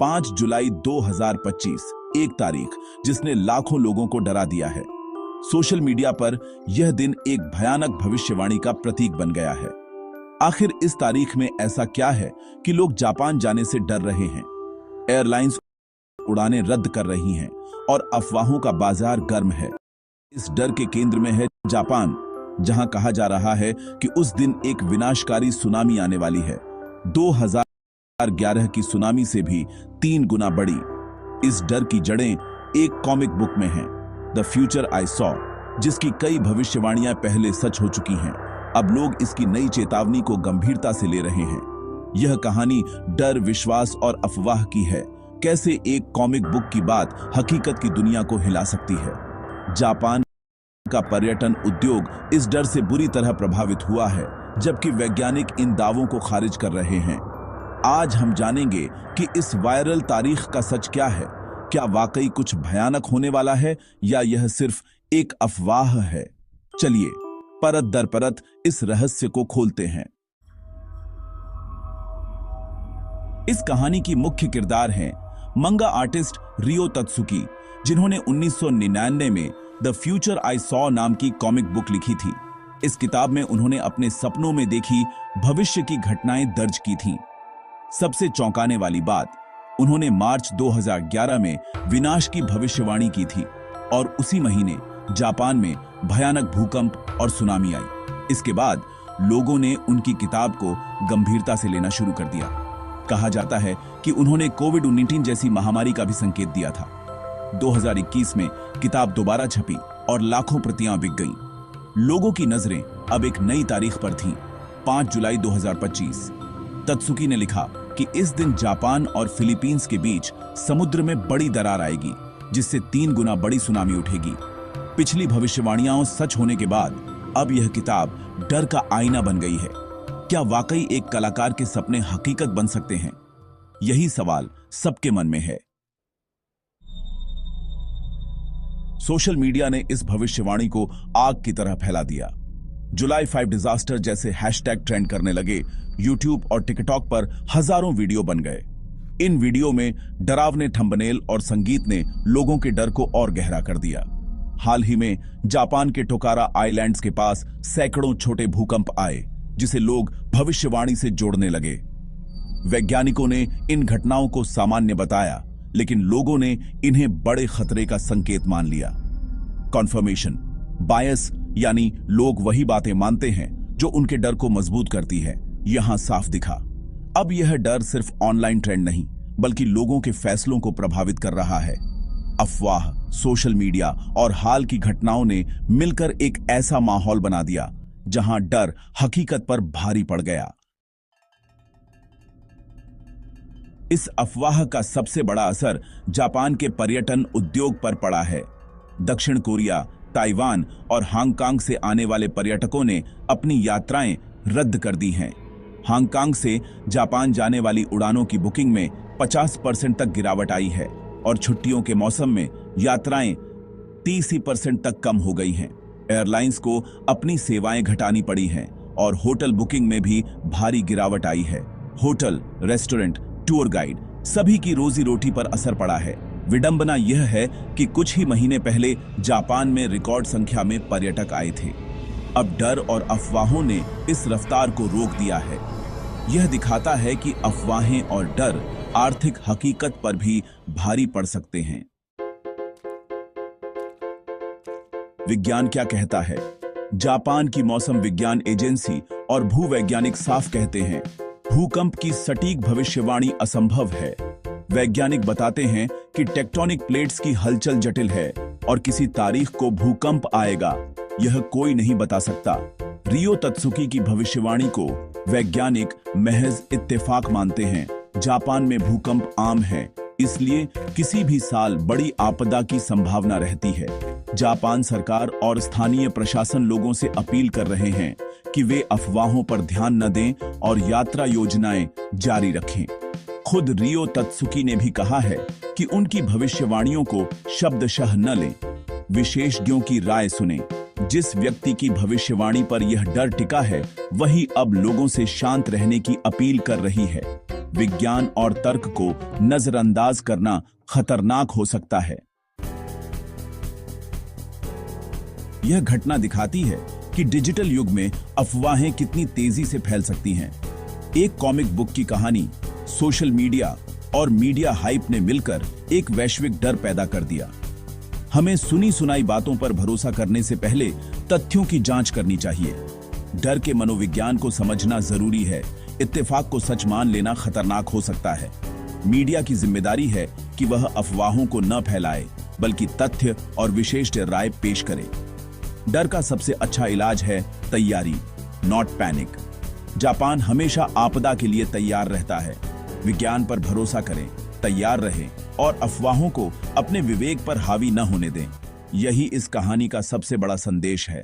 5 जुलाई 2025, एक तारीख जिसने लाखों लोगों को डरा दिया है। सोशल मीडिया पर यह दिन एक भयानक भविष्यवाणी का प्रतीक बन गया है। आखिर इस तारीख में ऐसा क्या है कि लोग जापान जाने से डर रहे हैं? एयरलाइंस उड़ानें रद्द कर रही हैं और अफवाहों का बाजार गर्म है। इस डर के केंद्र में है जापान, जहां कहा जा रहा है कि उस दिन एक विनाशकारी सुनामी आने वाली है। 2011 की सुनामी से भी 3 गुना बड़ी। इस डर की जड़ें एक कॉमिक बुक में हैं, द फ्यूचर आई सॉ, जिसकी कई भविष्यवाणियां पहले सच हो चुकी हैं। अब लोग इसकी नई चेतावनी को गंभीरता से ले रहे हैं। यह कहानी डर, विश्वास और अफवाह की है। कैसे एक कॉमिक बुक की बात हकीकत की दुनिया को हिला सकती है। जापान का पर्यटन उद्योग इस डर से बुरी तरह प्रभावित हुआ है, जबकि वैज्ञानिक इन दावों को खारिज कर रहे हैं। आज हम जानेंगे कि इस वायरल तारीख का सच क्या है। क्या वाकई कुछ भयानक होने वाला है या यह सिर्फ एक अफवाह है? चलिए परत दर परत इस रहस्य को खोलते हैं। इस कहानी की मुख्य किरदार हैं मंगा आर्टिस्ट रियो तत्सुकी, जिन्होंने 1999 में द फ्यूचर आई सॉ नाम की कॉमिक बुक लिखी थी। इस किताब में उन्होंने अपने सपनों में देखी भविष्य की घटनाएं दर्ज की थीं। सबसे चौंकाने वाली बात, उन्होंने मार्च 2011 में विनाश की भविष्यवाणी की थी और उसी महीने जापान में भयानक भूकंप और सुनामी आई। इसके बाद लोगों ने उनकी किताब को गंभीरता से लेना शुरू कर दिया। कहा जाता है कि उन्होंने कोविड-19 जैसी महामारी का भी संकेत दिया था। 2021 में किताब दोबारा छपी और लाखों प्रतियां बिक गईं। लोगों की नजरें अब एक नई तारीख पर थीं, 5 जुलाई 2025। तत्सुकी ने लिखा कि इस दिन जापान और फिलीपींस के बीच समुद्र में बड़ी दरार आएगी, जिससे 3 गुना बड़ी सुनामी उठेगी। पिछली भविष्यवाणियां सच होने के बाद अब यह किताब डर का आईना बन गई है। क्या वाकई एक कलाकार के सपने हकीकत बन सकते हैं? यही सवाल सबके मन में है। सोशल मीडिया ने इस भविष्यवाणी को आग की तरह फैला दिया। जुलाई 5 डिजास्टर जैसे हैशटैग ट्रेंड करने लगे। यूट्यूब और टिकटॉक पर हजारों वीडियो बन गए। इन वीडियो में डरावने थंबनेल और संगीत ने लोगों के डर को और गहरा कर दिया। हाल ही में जापान के टोकारा आइलैंड्स के पास सैकड़ों छोटे भूकंप आए, जिसे लोग भविष्यवाणी से जोड़ने लगे। वैज्ञानिकों ने इन घटनाओं को सामान्य बताया, लेकिन लोगों ने इन्हें बड़े खतरे का संकेत मान लिया। कॉन्फर्मेशन बायस, यानी लोग वही बातें मानते हैं जो उनके डर को मजबूत करती है, यहां साफ दिखा। अब यह डर सिर्फ ऑनलाइन ट्रेंड नहीं, बल्कि लोगों के फैसलों को प्रभावित कर रहा है। अफवाह, सोशल मीडिया और हाल की घटनाओं ने मिलकर एक ऐसा माहौल बना दिया जहां डर हकीकत पर भारी पड़ गया। इस अफवाह का सबसे बड़ा असर जापान के पर्यटन उद्योग पर पड़ा है। दक्षिण कोरिया, ताइवान और हांगकांग से आने वाले पर्यटकों ने अपनी यात्राएं रद्द कर दी हैं। हांगकांग से जापान जाने वाली उड़ानों की बुकिंग में 50% तक गिरावट आई है और छुट्टियों के मौसम में यात्राएं 30% तक कम हो गई हैं। एयरलाइंस को अपनी सेवाएं घटानी पड़ी हैं और होटल बुकिंग में भी भारी गिरावट आई है। होटल, रेस्टोरेंट, टूर गाइड सभी की रोजी रोटी पर असर पड़ा है। विडंबना यह है कि कुछ ही महीने पहले जापान में रिकॉर्ड संख्या में पर्यटक आए थे। अब डर और अफवाहों ने इस रफ्तार को रोक दिया है। यह दिखाता है कि अफवाहें और डर आर्थिक हकीकत पर भी भारी पड़ सकते हैं। विज्ञान क्या कहता है? जापान की मौसम विज्ञान एजेंसी और भूवैज्ञानिक साफ कहते हैं, भूकंप की सटीक भविष्यवाणी असंभव है। वैज्ञानिक बताते हैं कि टेक्टोनिक प्लेट्स की हलचल जटिल है और किसी तारीख को भूकंप आएगा, यह कोई नहीं बता सकता। रियो तत्सुकी की भविष्यवाणी को वैज्ञानिक महज इत्तेफाक मानते हैं। जापान में भूकंप आम है, इसलिए किसी भी साल बड़ी आपदा की संभावना रहती है। जापान सरकार और स्थानीय प्रशासन लोगों से अपील कर रहे हैं कि वे अफवाहों पर ध्यान न दें और यात्रा योजनाएं जारी रखें। खुद रियो तत्सुकी ने भी कहा है कि उनकी भविष्यवाणियों को शब्दशः न लें, विशेषज्ञों की राय सुनें। जिस व्यक्ति की भविष्यवाणी पर यह डर टिका है, वही अब लोगों से शांत रहने की अपील कर रही है। विज्ञान और तर्क को नजरअंदाज करना खतरनाक हो सकता है। यह घटना दिखाती है कि डिजिटल युग में अफवाहें कितनी तेजी से फैल सकती हैं। एक कॉमिक बुक की कहानी, सोशल मीडिया और मीडिया हाइप ने मिलकर एक वैश्विक डर पैदा कर दिया। हमें सुनी सुनाई बातों पर भरोसा करने से पहले तथ्यों की जांच करनी चाहिए। डर के मनोविज्ञान को समझना जरूरी है। इत्तेफाक को सच मान लेना खतरनाक हो सकता है। मीडिया की जिम्मेदारी है कि वह अफवाहों को न फैलाए, बल्कि तथ्य और विशेष राय पेश करे। डर का सबसे अच्छा इलाज है तैयारी, नॉट पैनिक। जापान हमेशा आपदा के लिए तैयार रहता है। विज्ञान पर भरोसा करें, तैयार रहें और अफवाहों को अपने विवेक पर हावी न होने दें। यही इस कहानी का सबसे बड़ा संदेश है।